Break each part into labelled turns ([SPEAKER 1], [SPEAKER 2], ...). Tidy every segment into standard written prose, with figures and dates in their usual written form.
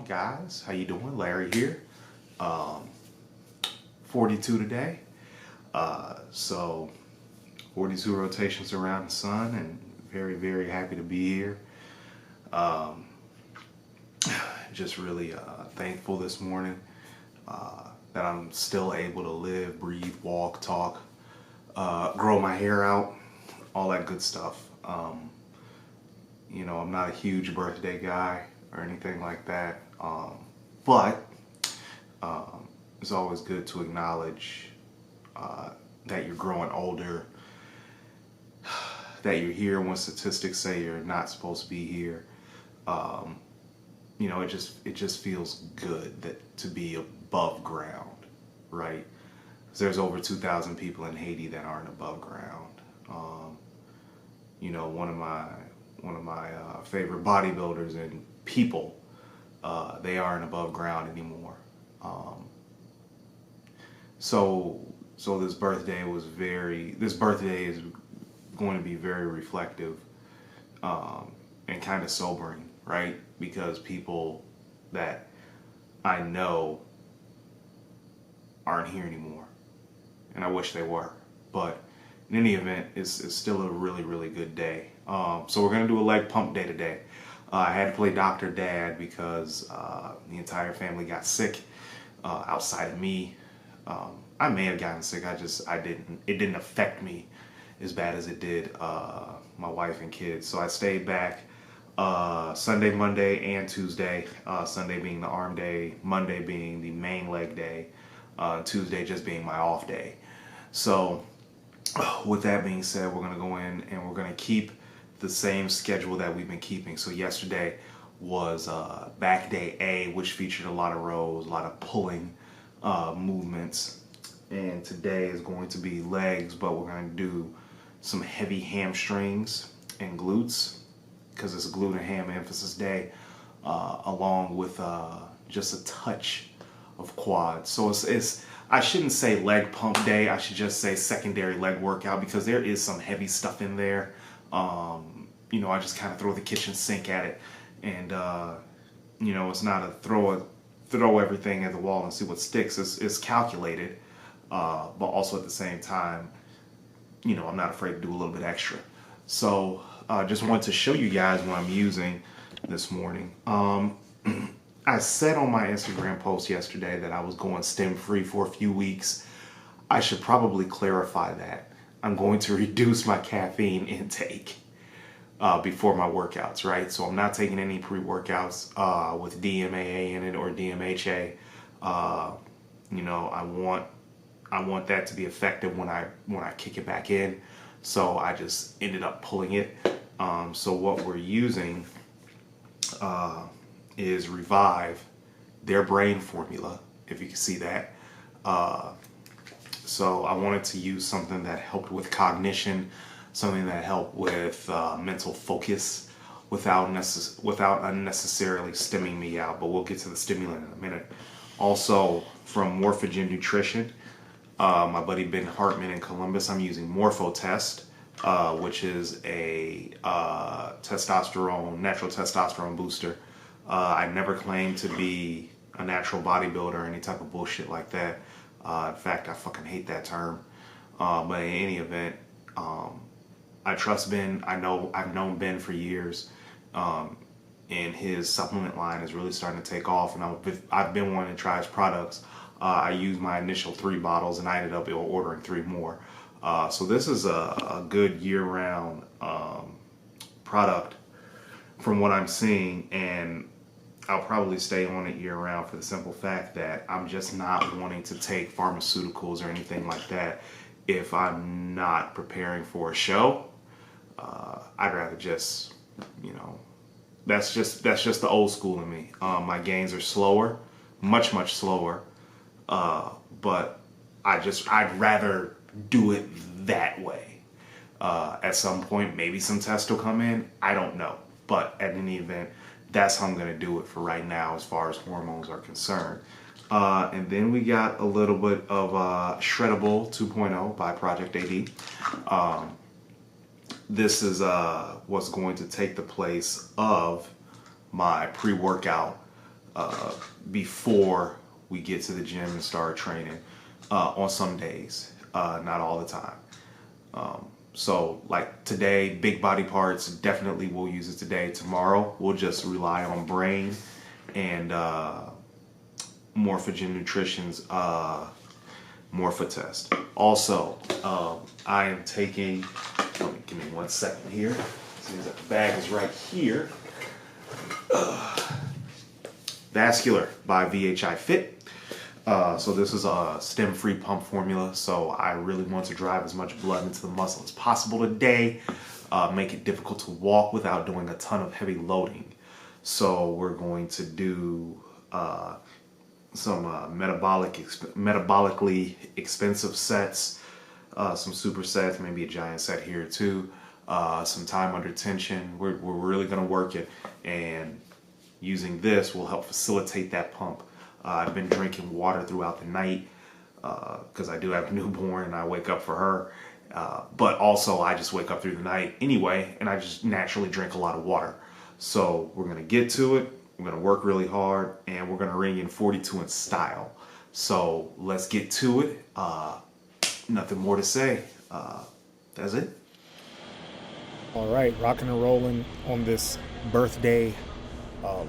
[SPEAKER 1] guys? How you doing? Larry here. 42 today. So 42 rotations around the sun, and very, very happy to be here. Just really thankful this morning that I'm still able to live, breathe, walk, talk, grow my hair out, all that good stuff. You know, I'm not a huge birthday guy or anything like that, but it's always good to acknowledge that you're growing older, that you're here when statistics say you're not supposed to be here. You know, it just feels good to be above ground, right? 'Cause there's over 2,000 people in Haiti that aren't above ground. You know, one of my favorite bodybuilders and people, they aren't above ground anymore. So this birthday is going to be very reflective and kind of sobering, right? Because people that I know aren't here anymore, and I wish they were. But in any event, it's still a really, really good day. So we're gonna do a leg pump day today. I had to play Dr. Dad because the entire family got sick outside of me. I may have gotten sick. It didn't affect me as bad as it did my wife and kids. So I stayed back Sunday, Monday, and Tuesday. Sunday being the arm day, Monday being the main leg day, Tuesday just being my off day. So with that being said, we're gonna go in and we're gonna keep the same schedule that we've been keeping. So yesterday was back day A, which featured a lot of rows, a lot of pulling movements. And today is going to be legs, but we're going to do some heavy hamstrings and glutes because it's a glute and ham emphasis day, along with just a touch of quads. So I shouldn't say leg pump day. I should just say secondary leg workout because there is some heavy stuff in there. You know, I just kind of throw the kitchen sink at it, and you know, it's not a throw everything at the wall and see what sticks. It's calculated. But also at the same time, you know, I'm not afraid to do a little bit extra. So just wanted to show you guys what I'm using this morning. I said on my Instagram post yesterday that I was going stem free for a few weeks. I should probably clarify that. I'm going to reduce my caffeine intake before my workouts, right? So I'm not taking any pre-workouts with DMAA in it or DMHA. You know, I want that to be effective when I kick it back in. So I just ended up pulling it. So what we're using is Revive, their brain formula, if you can see that. So I wanted to use something that helped with cognition, something that helped with mental focus without unnecessarily stemming me out. But we'll get to the stimulant in a minute. Also from Morphogen Nutrition, my buddy Ben Hartman in Columbus, I'm using Morphotest, which is a natural testosterone booster. I never claimed to be a natural bodybuilder or any type of bullshit like that. In fact, I fucking hate that term. But in any event, I trust Ben. I've known Ben for years, and his supplement line is really starting to take off. And I've been wanting to try his products. I used my initial 3 bottles, and I ended up ordering 3 more. So this is a good year-round product from what I'm seeing, and I'll probably stay on it year-round for the simple fact that I'm just not wanting to take pharmaceuticals or anything like that if I'm not preparing for a show. I'd rather just, you know, that's just the old school in me. My gains are slower, much slower. But I'd rather do it that way. At some point, maybe some tests will come in. I don't know. But at any event, that's how I'm going to do it for right now as far as hormones are concerned. And then we got a little bit of Shreddable 2.0 by Project AD. This is what's going to take the place of my pre-workout before we get to the gym and start training on some days, not all the time. So like today, big body parts, definitely we'll use it today. Tomorrow, we'll just rely on brain and Morphogen Nutrition's Morpho test. Also, I am taking, give me 1 second here. Seems like the bag is right here. Vascular by VHI Fit. So this is a stem-free pump formula, so I really want to drive as much blood into the muscle as possible today, make it difficult to walk without doing a ton of heavy loading. So we're going to do some metabolically expensive sets, some super sets, maybe a giant set here too, some time under tension. We're really going to work it, and using this will help facilitate that pump. I've been drinking water throughout the night because I do have a newborn and I wake up for her. But also I just wake up through the night anyway, and I just naturally drink a lot of water. So we're going to get to it. We're going to work really hard, and we're going to ring in 42 in style. So let's get to it. Nothing more to say. That's it.
[SPEAKER 2] All right, rocking and rolling on this birthday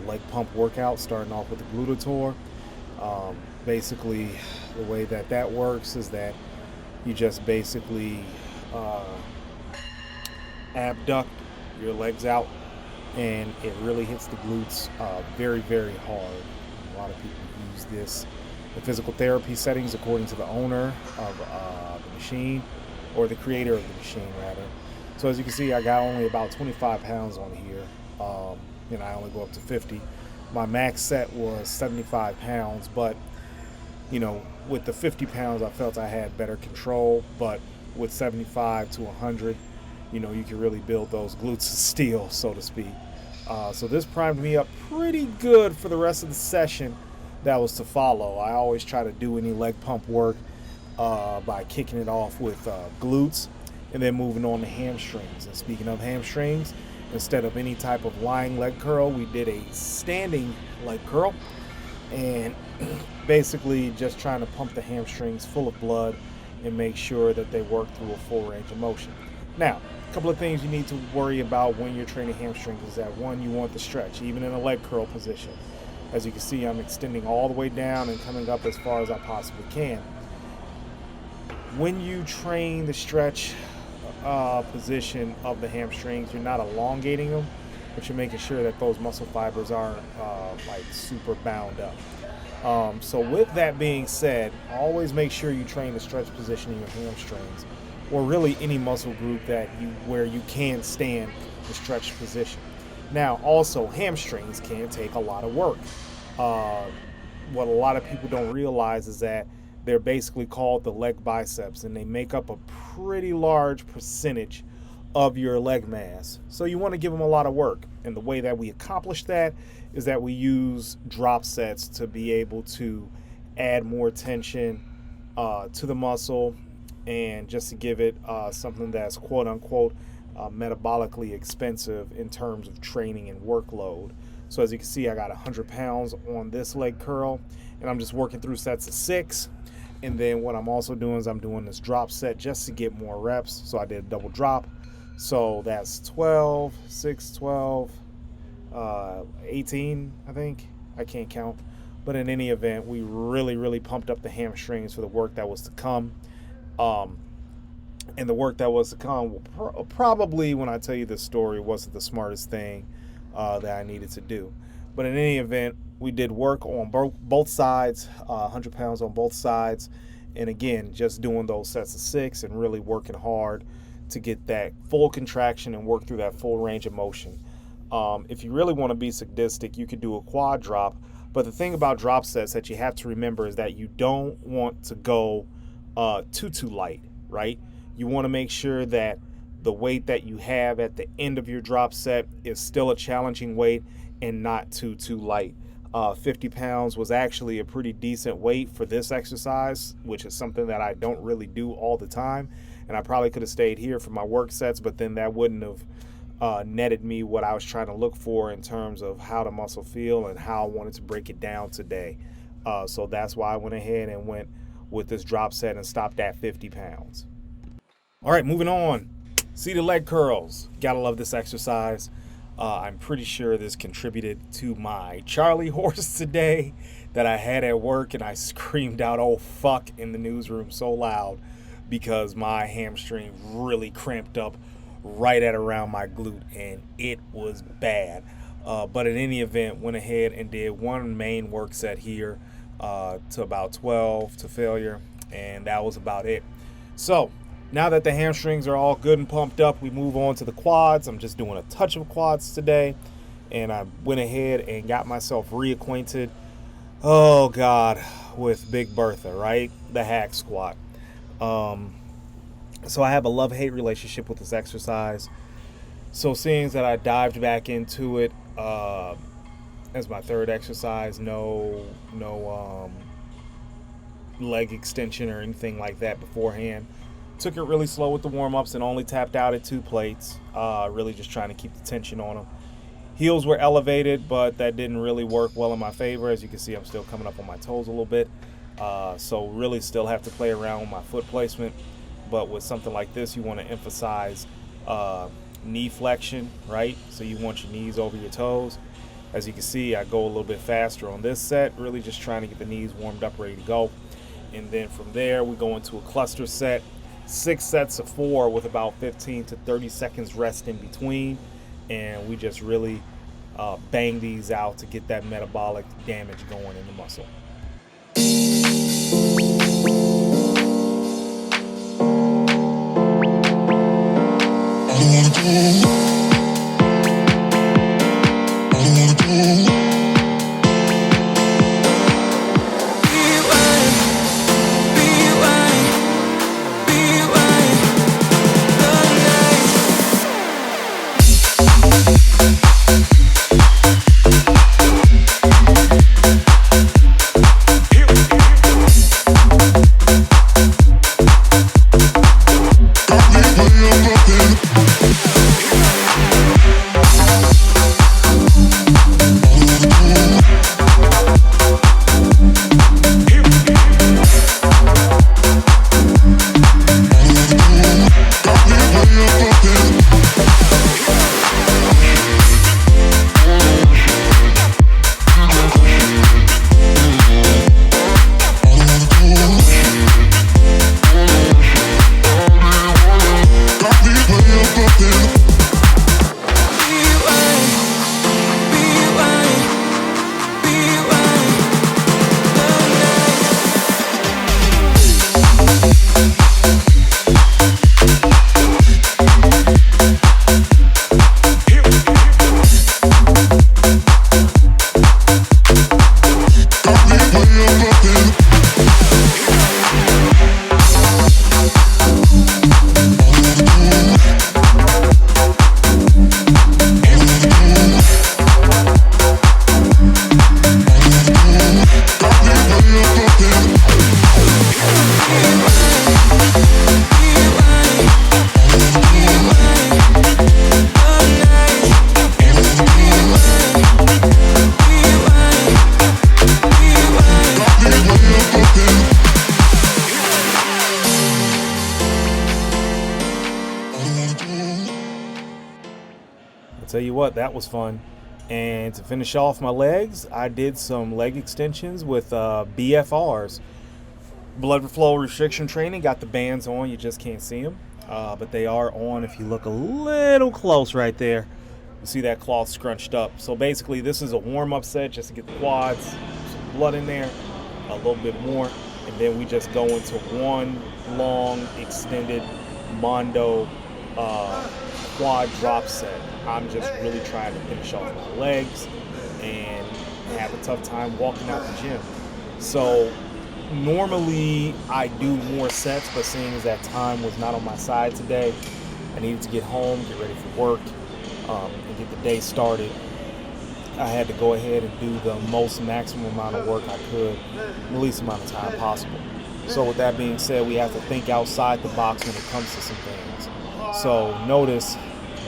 [SPEAKER 2] leg pump workout, starting off with the glutator. Basically, the way that works is that you just basically abduct your legs out, and it really hits the glutes very, very hard. A lot of people use this in physical therapy settings according to the owner of the machine, or the creator of the machine rather. So as you can see, I got only about 25 pounds on here, and I only go up to 50. My max set was 75 pounds, but you know, with the 50 pounds, I felt I had better control, but with 75 to 100, you know, you can really build those glutes of steel, so to speak. So this primed me up pretty good for the rest of the session that was to follow. I always try to do any leg pump work by kicking it off with glutes and then moving on to hamstrings. And speaking of hamstrings, instead of any type of lying leg curl, we did a standing leg curl, and basically just trying to pump the hamstrings full of blood and make sure that they work through a full range of motion. Now, a couple of things you need to worry about when you're training hamstrings is that, one, you want the stretch, even in a leg curl position. As you can see, I'm extending all the way down and coming up as far as I possibly can. When you train the stretch position of the hamstrings, you're not elongating them, but you're making sure that those muscle fibers aren't like super bound up. So with that being said, always make sure you train the stretch position in your hamstrings, or really any muscle group where you can stand the stretch position. Now, also, hamstrings can take a lot of work. What a lot of people don't realize is that they're basically called the leg biceps, and they make up a pretty large percentage of your leg mass. So you want to give them a lot of work. And the way that we accomplish that is that we use drop sets to be able to add more tension to the muscle, and just to give it something that's quote unquote metabolically expensive in terms of training and workload. So as you can see, I got 100 pounds on this leg curl, and I'm just working through sets of 6. And then what I'm also doing is I'm doing this drop set just to get more reps. So I did a double drop. So that's 12, 6, 12, 18, I think. I can't count. But in any event, we really pumped up the hamstrings for the work that was to come. And the work that was to come will probably, when I tell you this story, wasn't the smartest thing that I needed to do. But in any event, we did work on both sides, 100 pounds on both sides. And again, just doing those sets of 6 and really working hard to get that full contraction and work through that full range of motion. If you really want to be sadistic, you could do a quad drop. But the thing about drop sets that you have to remember is that you don't want to go too light, right? You want to make sure that the weight that you have at the end of your drop set is still a challenging weight and not too light. 50 pounds was actually a pretty decent weight for this exercise, which is something that I don't really do all the time. And I probably could have stayed here for my work sets, but then that wouldn't have netted me what I was trying to look for in terms of how the muscle feel and how I wanted to break it down today. So that's why I went ahead and went with this drop set and stopped at 50 pounds. All right, moving on. Seated leg curls. Gotta love this exercise. I'm pretty sure this contributed to my Charlie horse today that I had at work, and I screamed out, "Oh fuck," in the newsroom so loud because my hamstring really cramped up right at around my glute, and it was bad. But in any event, went ahead and did one main work set here to about 12 to failure, and that was about it. So now that the hamstrings are all good and pumped up, we move on to the quads. I'm just doing a touch of quads today, and I went ahead and got myself reacquainted, oh God, with Big Bertha, right? The hack squat. So I have a love-hate relationship with this exercise. So seeing that I dived back into it as my third exercise, no leg extension or anything like that beforehand. Took it really slow with the warm-ups and only tapped out at 2 plates, really just trying to keep the tension on them. Heels were elevated, but that didn't really work well in my favor. As you can see, I'm still coming up on my toes a little bit. So really still have to play around with my foot placement. But with something like this, you want to emphasize knee flexion, right? So you want your knees over your toes. As you can see, I go a little bit faster on this set, really just trying to get the knees warmed up, ready to go. And then from there, we go into a cluster set, 6 sets of 4 with about 15 to 30 seconds rest in between. And we just really bang these out to get that metabolic damage going in the muscle. Tell you what, that was fun. And to finish off my legs, I did some leg extensions with BFRs, blood flow restriction training. Got the bands on, you just can't see them, but they are on. If you look a little close right there, you see that cloth scrunched up. So basically this is a warm-up set just to get the quads, some blood in there, a little bit more, and then we just go into one long extended mondo quad drop set. I'm just really trying to finish off my legs and have a tough time walking out the gym. So normally I do more sets, but seeing as that time was not on my side today, I needed to get home, get ready for work, and get the day started. I had to go ahead and do the most maximum amount of work I could in the least amount of time possible. So with that being said, we have to think outside the box when it comes to some things. So notice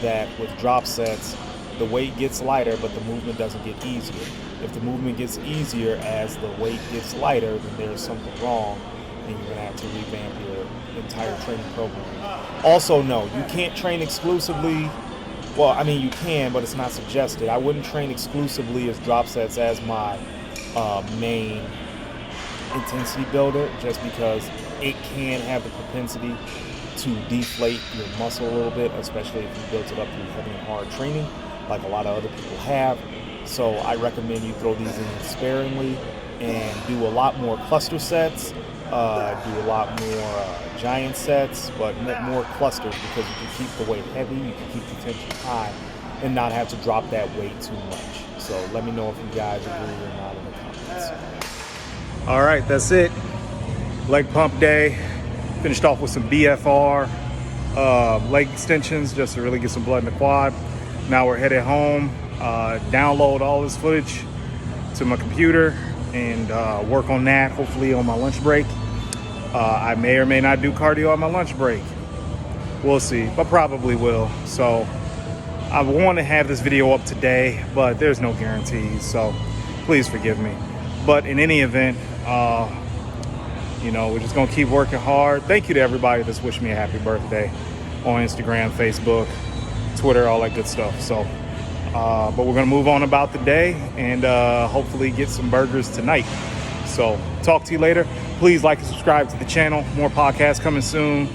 [SPEAKER 2] that with drop sets, the weight gets lighter, but the movement doesn't get easier. If the movement gets easier as the weight gets lighter, then there's something wrong, and you're gonna have to revamp your entire training program. Also, no, you can't train exclusively. Well, I mean, you can, but it's not suggested. I wouldn't train exclusively as drop sets as my main intensity builder, just because it can have the propensity to deflate your muscle a little bit, especially if you built it up through heavy and hard training, like a lot of other people have. So I recommend you throw these in sparingly and do a lot more cluster sets, do a lot more giant sets, but more clusters, because you can keep the weight heavy, you can keep the tension high, and not have to drop that weight too much. So let me know if you guys agree or not in the comments.
[SPEAKER 1] All right, that's it. Leg pump day. Finished off with some BFR leg extensions just to really get some blood in the quad. Now we're headed home, download all this footage to my computer and work on that, hopefully on my lunch break. I may or may not do cardio on my lunch break. We'll see, but probably will. So I want to have this video up today, but there's no guarantees, so please forgive me. But in any event, we're just gonna keep working hard. Thank you to everybody that's wished me a happy birthday on Instagram, Facebook, Twitter, all that good stuff. So, but we're gonna move on about the day and hopefully get some burgers tonight. So talk to you later. Please like and subscribe to the channel. More podcasts coming soon.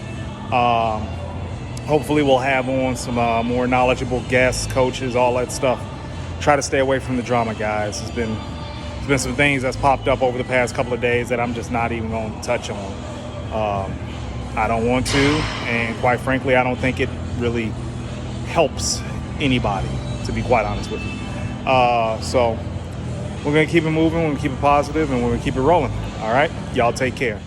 [SPEAKER 1] Hopefully we'll have on some more knowledgeable guests, coaches, all that stuff. Try to stay away from the drama, guys. There's been some things that's popped up over the past couple of days that I'm just not even going to touch on. I don't want to, and quite frankly, I don't think it really helps anybody, to be quite honest with you. So we're going to keep it moving, we're going to keep it positive, and we're going to keep it rolling. All right? Y'all take care.